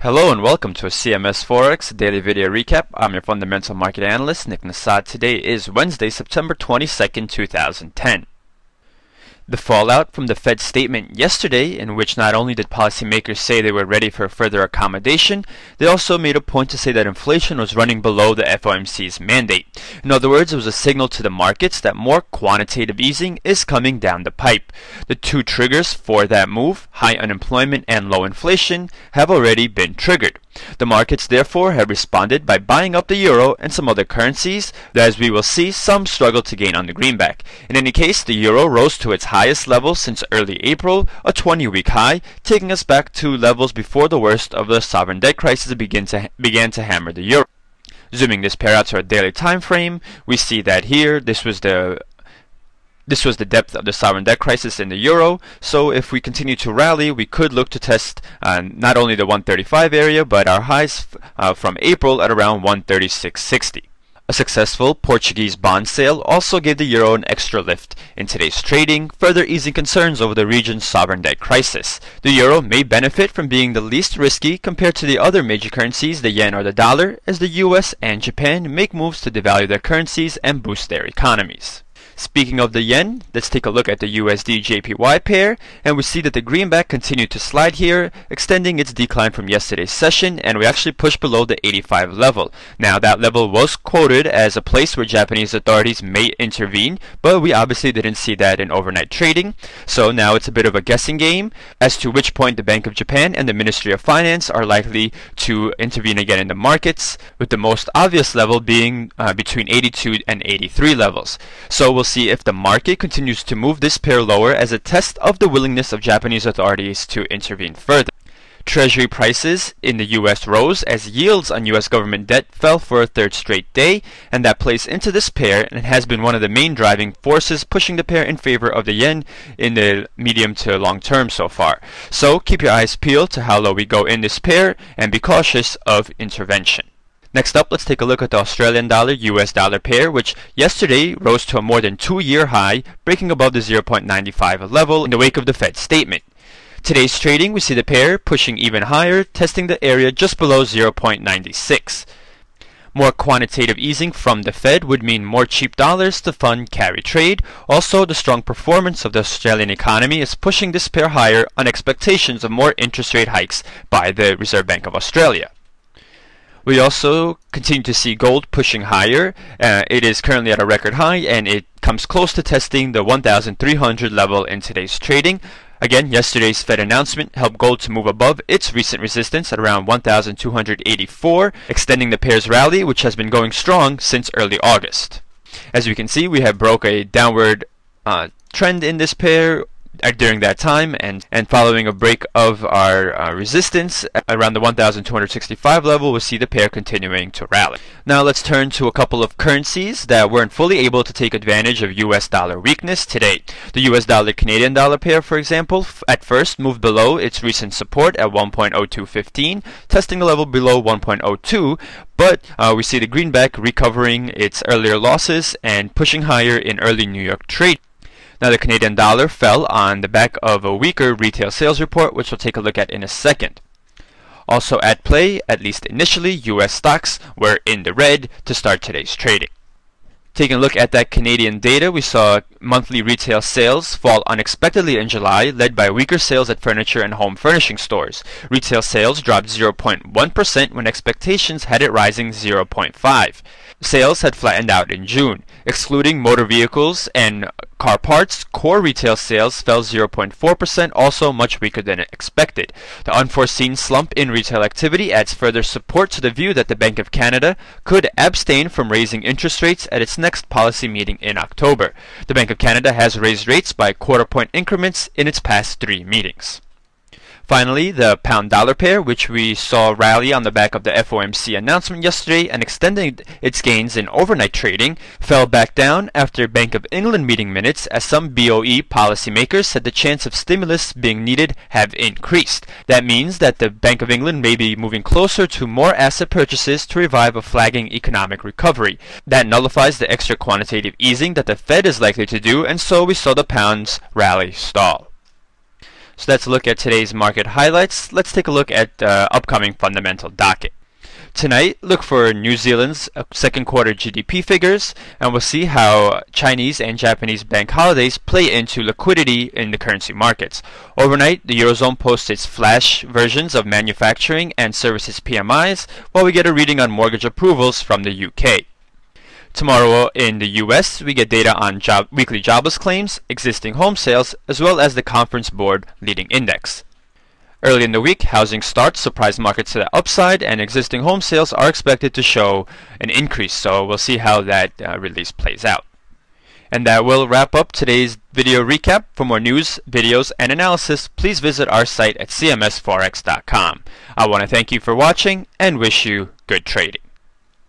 Hello and welcome to a CMS Forex daily video recap. I'm your fundamental market analyst, Nick Nassad. Today is Wednesday, September 22nd, 2010. The fallout from the Fed statement yesterday, in which not only did policymakers say they were ready for further accommodation, they also made a point to say that inflation was running below the FOMC's mandate. In other words, it was a signal to the markets that more quantitative easing is coming down the pipe. The two triggers for that move, high unemployment and low inflation, have already been triggered. The markets therefore have responded by buying up the euro and some other currencies, that as we will see, some struggle to gain on the greenback. In any case, the euro rose to its highest level since early April, a 20-week high, taking us back to levels before the worst of the sovereign debt crisis began to hammer the euro. Zooming this pair out to our daily time frame, we see that here, this was the depth of the sovereign debt crisis in the euro. So if we continue to rally, we could look to test not only the 135 area, but our highs from April at around 136.60. A successful Portuguese bond sale also gave the euro an extra lift in today's trading, further easing concerns over the region's sovereign debt crisis. The euro may benefit from being the least risky compared to the other major currencies, the yen or the dollar, as the US and Japan make moves to devalue their currencies and boost their economies. Speaking of the yen, let's take a look at the USD-JPY pair, and we see that the greenback continued to slide here, extending its decline from yesterday's session, and we actually pushed below the 85 level. Now that level was quoted as a place where Japanese authorities may intervene, but we obviously didn't see that in overnight trading, so now it's a bit of a guessing game as to which point the Bank of Japan and the Ministry of Finance are likely to intervene again in the markets, with the most obvious level being between 82 and 83 levels. So we'll see if the market continues to move this pair lower as a test of the willingness of Japanese authorities to intervene further. Treasury prices in the US rose as yields on US government debt fell for a third straight day, and that plays into this pair and has been one of the main driving forces pushing the pair in favor of the yen in the medium to long term so far. So keep your eyes peeled to how low we go in this pair and be cautious of intervention. Next up, let's take a look at the Australian dollar-US dollar pair, which yesterday rose to a more than 2-year high, breaking above the 0.95 level in the wake of the Fed statement. Today's trading, we see the pair pushing even higher, testing the area just below 0.96. More quantitative easing from the Fed would mean more cheap dollars to fund carry trade. Also, the strong performance of the Australian economy is pushing this pair higher on expectations of more interest rate hikes by the Reserve Bank of Australia. We also continue to see gold pushing higher. It is currently at a record high, and it comes close to testing the 1,300 level in today's trading. Again, yesterday's Fed announcement helped gold to move above its recent resistance at around 1,284, extending the pair's rally, which has been going strong since early August. As you can see, we have broke a downward trend in this pair during that time, and following a break of our resistance around the 1,265 level, we'll see the pair continuing to rally. Now let's turn to a couple of currencies that weren't fully able to take advantage of US dollar weakness today. The US dollar Canadian dollar pair, for example, at first moved below its recent support at 1.0215, testing the level below 1.02, but we see the greenback recovering its earlier losses and pushing higher in early New York trade. Now the Canadian dollar fell on the back of a weaker retail sales report, which we'll take a look at in a second. Also at play, at least initially, US stocks were in the red to start today's trading. Taking a look at that Canadian data, we saw monthly retail sales fall unexpectedly in July, led by weaker sales at furniture and home furnishing stores. Retail sales dropped 0.1% when expectations had it rising 0.5%. Sales had flattened out in June. Excluding motor vehicles and car parts, core retail sales fell 0.4%, also much weaker than expected. The unforeseen slump in retail activity adds further support to the view that the Bank of Canada could abstain from raising interest rates at its next policy meeting in October. The Bank of Canada has raised rates by quarter-point increments in its past 3 meetings. Finally, the pound-dollar pair, which we saw rally on the back of the FOMC announcement yesterday and extending its gains in overnight trading, fell back down after Bank of England meeting minutes as some BOE policymakers said the chance of stimulus being needed have increased. That means that the Bank of England may be moving closer to more asset purchases to revive a flagging economic recovery. That nullifies the extra quantitative easing that the Fed is likely to do, and so we saw the pound's rally stall. So let's look at today's market highlights. Let's take a look at the upcoming fundamental docket. Tonight, look for New Zealand's second quarter GDP figures, and we'll see how Chinese and Japanese bank holidays play into liquidity in the currency markets. Overnight, the Eurozone posts its flash versions of manufacturing and services PMIs, while we get a reading on mortgage approvals from the UK. Tomorrow in the US, we get data on weekly jobless claims, existing home sales, as well as the Conference Board leading index. Early in the week, housing starts surprise markets to the upside, and existing home sales are expected to show an increase, so we'll see how that release plays out. And that will wrap up today's video recap. For more news, videos, and analysis, please visit our site at cmsfx.com. I want to thank you for watching and wish you good trading.